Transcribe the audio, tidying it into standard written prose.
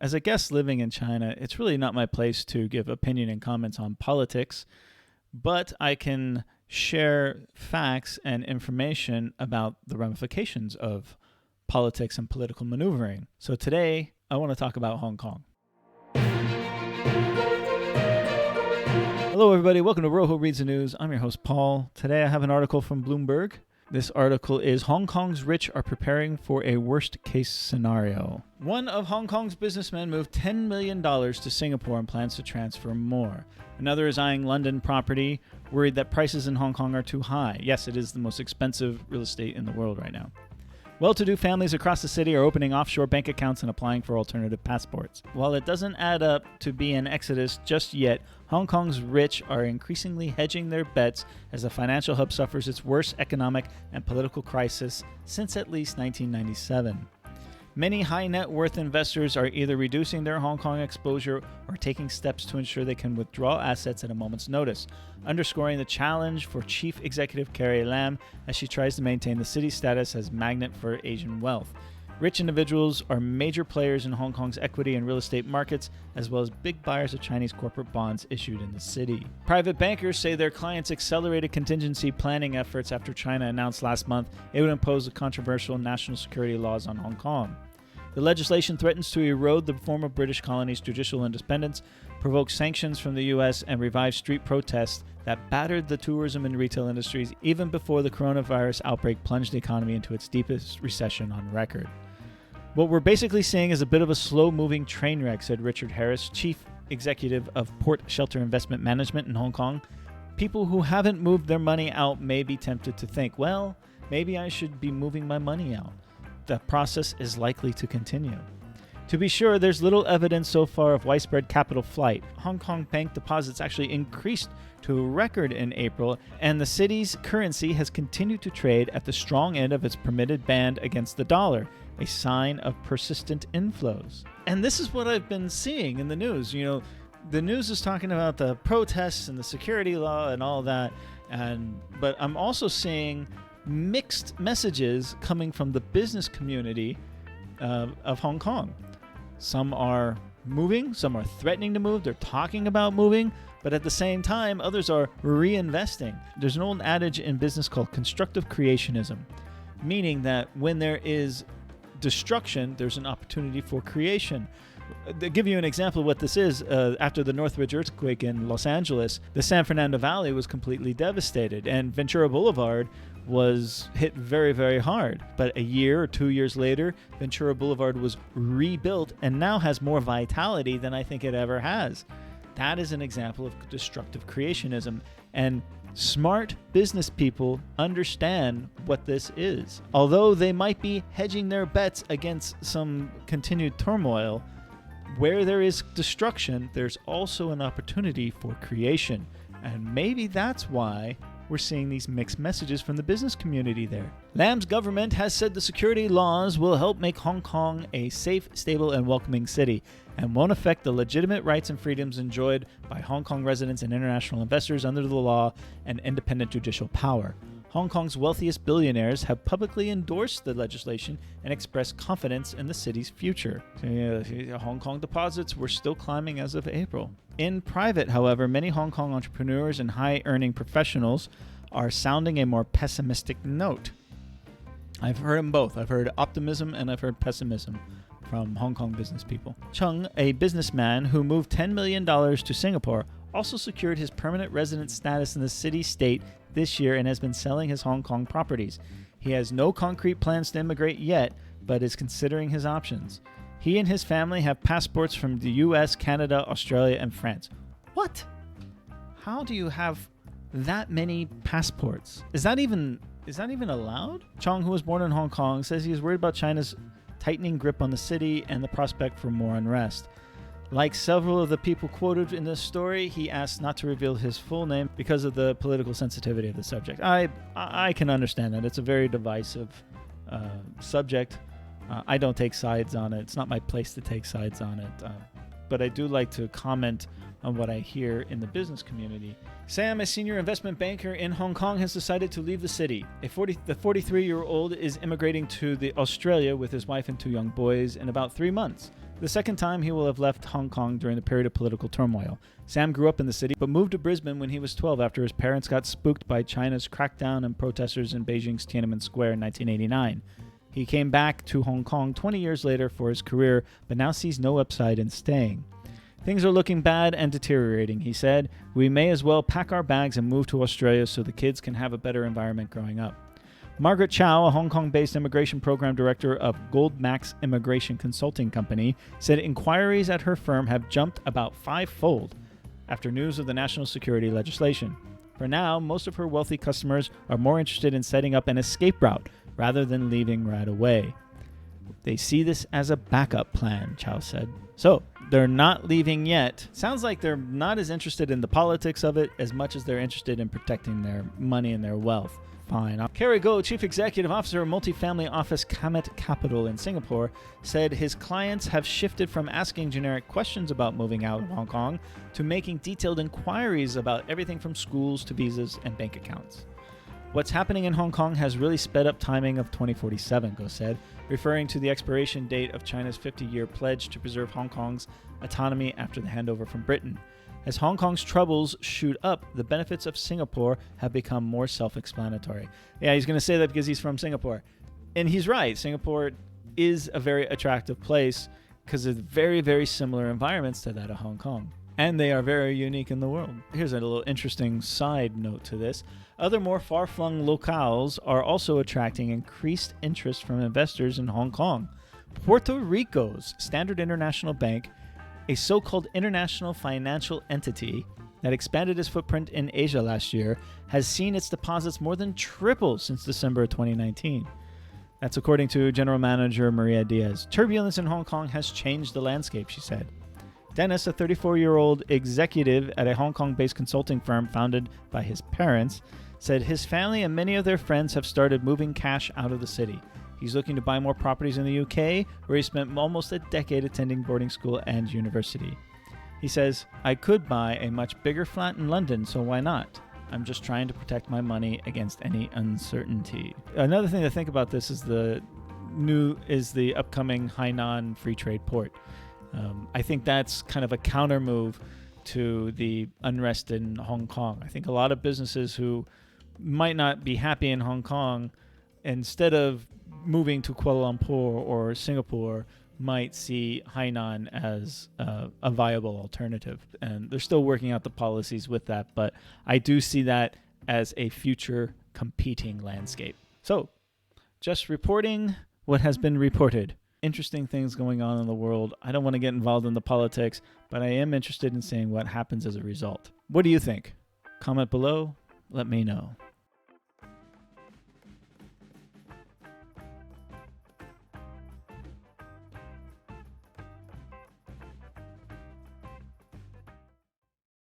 As a guest living in China, it's really not my place to give opinion and comments on politics, but I can share facts and information about the ramifications of politics and political maneuvering. So today, I want to talk about Hong Kong. Hello, everybody. Welcome to Rojo Reads the News. I'm your host, Paul. Today, I have an article from Bloomberg. This article is Hong Kong's rich are preparing for a worst-case scenario. One of Hong Kong's businessmen moved $10 million to Singapore and plans to transfer more. Another is eyeing London property, worried that prices in Hong Kong are too high. Yes, it is the most expensive real estate in the world right now. Well-to-do families across the city are opening offshore bank accounts and applying for alternative passports. While it doesn't add up to be an exodus just yet, Hong Kong's rich are increasingly hedging their bets as the financial hub suffers its worst economic and political crisis since at least 1997. Many high net worth investors are either reducing their Hong Kong exposure or taking steps to ensure they can withdraw assets at a moment's notice, underscoring the challenge for Chief Executive Carrie Lam as she tries to maintain the city's status as magnet for Asian wealth. Rich individuals are major players in Hong Kong's equity and real estate markets, as well as big buyers of Chinese corporate bonds issued in the city. Private bankers say their clients accelerated contingency planning efforts after China announced last month it would impose the controversial national security laws on Hong Kong. The legislation threatens to erode the former British colony's judicial independence, provoke sanctions from the U.S., and revive street protests that battered the tourism and retail industries even before the coronavirus outbreak plunged the economy into its deepest recession on record. What we're basically seeing is a bit of a slow-moving train wreck, said Richard Harris, chief executive of Port Shelter Investment Management in Hong Kong. People who haven't moved their money out may be tempted to think, well, maybe I should be moving my money out. The process is likely to continue. To be sure, there's little evidence so far of widespread capital flight. Hong Kong bank deposits actually increased to a record in April, and the city's currency has continued to trade at the strong end of its permitted band against the dollar, a sign of persistent inflows. And this is what I've been seeing in the news. You know, the news is talking about the protests and the security law and all that, but I'm also seeing mixed messages coming from the business community of Hong Kong. Some are moving, some are threatening to move, they're talking about moving, but at the same time, others are reinvesting. There's an old adage in business called constructive creationism, meaning that when there is destruction, there's an opportunity for creation. To give you an example of what this is, after the Northridge earthquake in Los Angeles, the San Fernando Valley was completely devastated, and Ventura Boulevard was hit very, very hard. But a year or 2 years later, Ventura Boulevard was rebuilt and now has more vitality than I think it ever has. That is an example of destructive creationism, and smart business people understand what this is. Although they might be hedging their bets against some continued turmoil, where there is destruction, there's also an opportunity for creation. And maybe that's why we're seeing these mixed messages from the business community there. Lam's government has said the security laws will help make Hong Kong a safe, stable, and welcoming city and won't affect the legitimate rights and freedoms enjoyed by Hong Kong residents and international investors under the law and independent judicial power. Hong Kong's wealthiest billionaires have publicly endorsed the legislation and expressed confidence in the city's future. Hong Kong deposits were still climbing as of April. In private, however, many Hong Kong entrepreneurs and high-earning professionals are sounding a more pessimistic note. I've heard them both. I've heard optimism and I've heard pessimism from Hong Kong business people. Chung, a businessman who moved $10 million to Singapore, also secured his permanent resident status in the city-state this year and has been selling his Hong Kong properties. He has no concrete plans to immigrate yet, but is considering his options. He and his family have passports from the US, Canada, Australia, and France. What? How do you have that many passports? Is that even allowed? Chong, who was born in Hong Kong, says he is worried about China's tightening grip on the city and the prospect for more unrest. Like several of the people quoted in this story, he asked not to reveal his full name because of the political sensitivity of the subject. I can understand that. It's a very divisive subject. I don't take sides on it. It's not my place to take sides on it. But I do like to comment on what I hear in the business community. Sam, a senior investment banker in Hong Kong, has decided to leave the city. The 43-year-old is immigrating to Australia with his wife and two young boys in about 3 months. the second time he will have left Hong Kong during the period of political turmoil. Sam grew up in the city, but moved to Brisbane when he was 12 after his parents got spooked by China's crackdown and protesters in Beijing's Tiananmen Square in 1989. He came back to Hong Kong 20 years later for his career, but now sees no upside in staying. Things are looking bad and deteriorating, he said. We may as well pack our bags and move to Australia so the kids can have a better environment growing up. Margaret Chow, a Hong Kong-based immigration program director of Goldmax Immigration Consulting Company, said inquiries at her firm have jumped about 5-fold after news of the national security legislation. For now, most of her wealthy customers are more interested in setting up an escape route rather than leaving right away. They see this as a backup plan, Chow said. So, they're not leaving yet. Sounds like they're not as interested in the politics of it as much as they're interested in protecting their money and their wealth. Fine. Kerry Goh, Chief Executive Officer of multifamily office Kamet Capital in Singapore, said his clients have shifted from asking generic questions about moving out of Hong Kong to making detailed inquiries about everything from schools to visas and bank accounts. What's happening in Hong Kong has really sped up timing of 2047, Goh said, referring to the expiration date of China's 50-year pledge to preserve Hong Kong's autonomy after the handover from Britain. As Hong Kong's troubles shoot up, the benefits of Singapore have become more self-explanatory. Yeah, he's going to say that because he's from Singapore. And he's right. Singapore is a very attractive place because of very, very similar environments to that of Hong Kong. And they are very unique in the world. Here's a little interesting side note to this. Other more far-flung locales are also attracting increased interest from investors in Hong Kong. Puerto Rico's Standard International Bank, a so-called international financial entity that expanded its footprint in Asia last year, has seen its deposits more than triple since December of 2019. That's according to General Manager Maria Diaz. Turbulence in Hong Kong has changed the landscape, she said. Dennis, a 34-year-old executive at a Hong Kong-based consulting firm founded by his parents, said his family and many of their friends have started moving cash out of the city. He's looking to buy more properties in the UK, where he spent almost a decade attending boarding school and university. He says, I could buy a much bigger flat in London, so why not? I'm just trying to protect my money against any uncertainty. Another thing to think about this is the upcoming Hainan free trade port. I think that's kind of a counter move to the unrest in Hong Kong. I think a lot of businesses who might not be happy in Hong Kong, instead of moving to Kuala Lumpur or Singapore, might see Hainan as a viable alternative. And they're still working out the policies with that, but I do see that as a future competing landscape. So, just reporting what has been reported. Interesting things going on in the world. I don't want to get involved in the politics, but I am interested in seeing what happens as a result. What do you think? Comment below. Let me know.